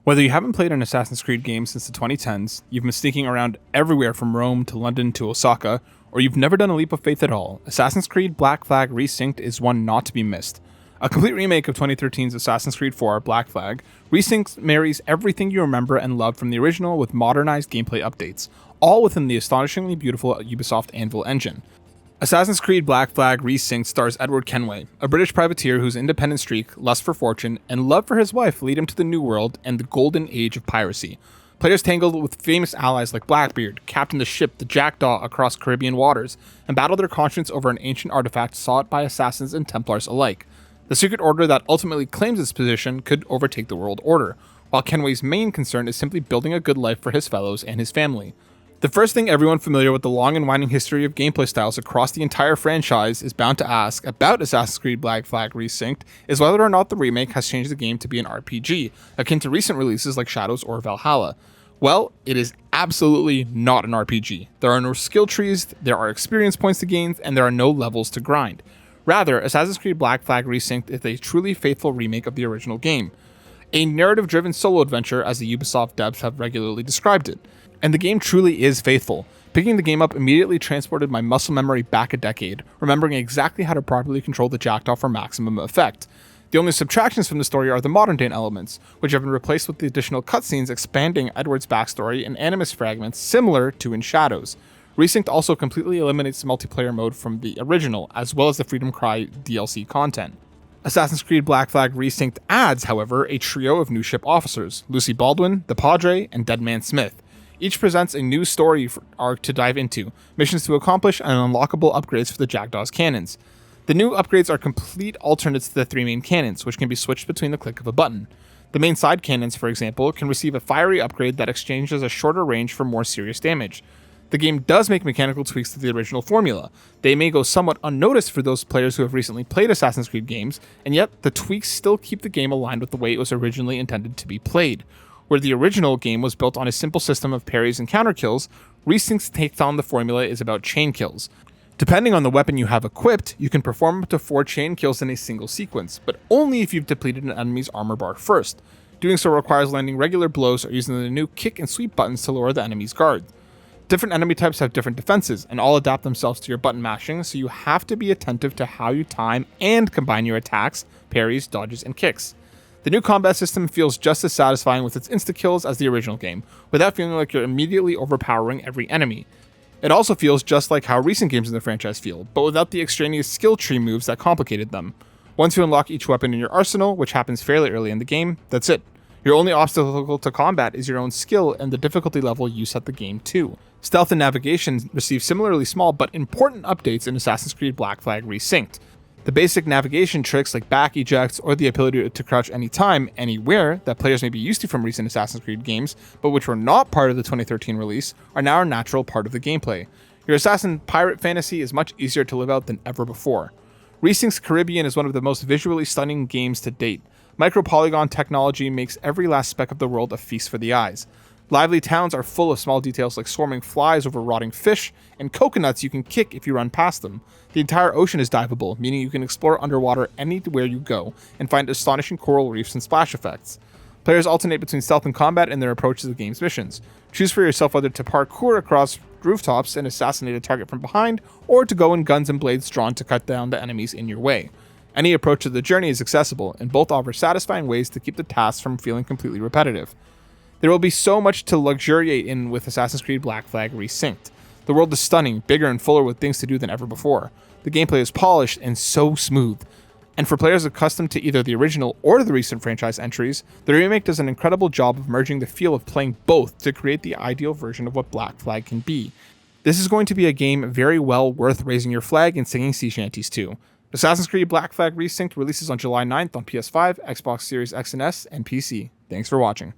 Whether you haven't played an Assassin's Creed game since the 2010s, you've been sneaking around everywhere from Rome to London to Osaka, or you've never done a leap of faith at all, Assassin's Creed Black Flag Resynced is one not to be missed. A complete remake of 2013's Assassin's Creed 4 Black Flag, Resynced marries everything you remember and love from the original with modernized gameplay updates, all within the astonishingly beautiful Ubisoft Anvil engine. Assassin's Creed Black Flag Resynced stars Edward Kenway, a British privateer whose independent streak, lust for fortune, and love for his wife lead him to the New World and the golden age of piracy. Players tangled with famous allies like Blackbeard, captain the ship the Jackdaw across Caribbean waters, and battled their conscience over an ancient artifact sought by assassins and Templars alike. The secret order that ultimately claims its position could overtake the world order, while Kenway's main concern is simply building a good life for his fellows and his family. The first thing everyone familiar with the long and winding history of gameplay styles across the entire franchise is bound to ask about Assassin's Creed Black Flag Resynced is whether or not the remake has changed the game to be an RPG, akin to recent releases like Shadows or Valhalla. Well, it is absolutely not an RPG. There are no skill trees, there are experience points to gain, and there are no levels to grind. Rather, Assassin's Creed Black Flag Resynced is a truly faithful remake of the original game. A narrative-driven solo adventure, as the Ubisoft devs have regularly described it. And the game truly is faithful. Picking the game up immediately transported my muscle memory back a decade, remembering exactly how to properly control the Jackdaw for maximum effect. The only subtractions from the story are the modern day elements, which have been replaced with the additional cutscenes expanding Edward's backstory and animus fragments similar to in Shadows. Resynced also completely eliminates the multiplayer mode from the original, as well as the Freedom Cry DLC content. Assassin's Creed Black Flag Resynced adds, however, a trio of new ship officers, Lucy Baldwin, the Padre, and Deadman Smith. Each presents a new story arc to dive into, missions to accomplish, and unlockable upgrades for the Jackdaw's cannons. The new upgrades are complete alternates to the three main cannons, which can be switched between the click of a button. The main side cannons, for example, can receive a fiery upgrade that exchanges a shorter range for more serious damage. The game does make mechanical tweaks to the original formula. They may go somewhat unnoticed for those players who have recently played Assassin's Creed games, and yet the tweaks still keep the game aligned with the way it was originally intended to be played. Where the original game was built on a simple system of parries and counter kills, Resynced's take on the formula is about chain kills. Depending on the weapon you have equipped, you can perform up to 4 chain kills in a single sequence, but only if you've depleted an enemy's armor bar first. Doing so requires landing regular blows or using the new kick and sweep buttons to lower the enemy's guard. Different enemy types have different defenses, and all adapt themselves to your button mashing, so you have to be attentive to how you time and combine your attacks, parries, dodges, and kicks. The new combat system feels just as satisfying with its insta-kills as the original game, without feeling like you're immediately overpowering every enemy. It also feels just like how recent games in the franchise feel, but without the extraneous skill tree moves that complicated them. Once you unlock each weapon in your arsenal, which happens fairly early in the game, that's it. Your only obstacle to combat is your own skill and the difficulty level you set the game to. Stealth and navigation receive similarly small but important updates in Assassin's Creed Black Flag Resynced. The basic navigation tricks like back ejects or the ability to crouch anytime, anywhere that players may be used to from recent Assassin's Creed games, but which were not part of the 2013 release, are now a natural part of the gameplay. Your assassin pirate fantasy is much easier to live out than ever before. Resynced's Caribbean is one of the most visually stunning games to date. Micro-polygon technology makes every last speck of the world a feast for the eyes. Lively towns are full of small details like swarming flies over rotting fish, and coconuts you can kick if you run past them. The entire ocean is diveable, meaning you can explore underwater anywhere you go, and find astonishing coral reefs and splash effects. Players alternate between stealth and combat in their approach to the game's missions. Choose for yourself whether to parkour across rooftops and assassinate a target from behind, or to go in guns and blades drawn to cut down the enemies in your way. Any approach to the journey is accessible, and both offer satisfying ways to keep the tasks from feeling completely repetitive. There will be so much to luxuriate in with Assassin's Creed Black Flag Resynced. The world is stunning, bigger and fuller with things to do than ever before. The gameplay is polished and so smooth. And for players accustomed to either the original or the recent franchise entries, the remake does an incredible job of merging the feel of playing both to create the ideal version of what Black Flag can be. This is going to be a game very well worth raising your flag and singing sea shanties to. Assassin's Creed Black Flag Resynced releases on July 9th on PS5, Xbox Series X and S, and PC. Thanks for watching.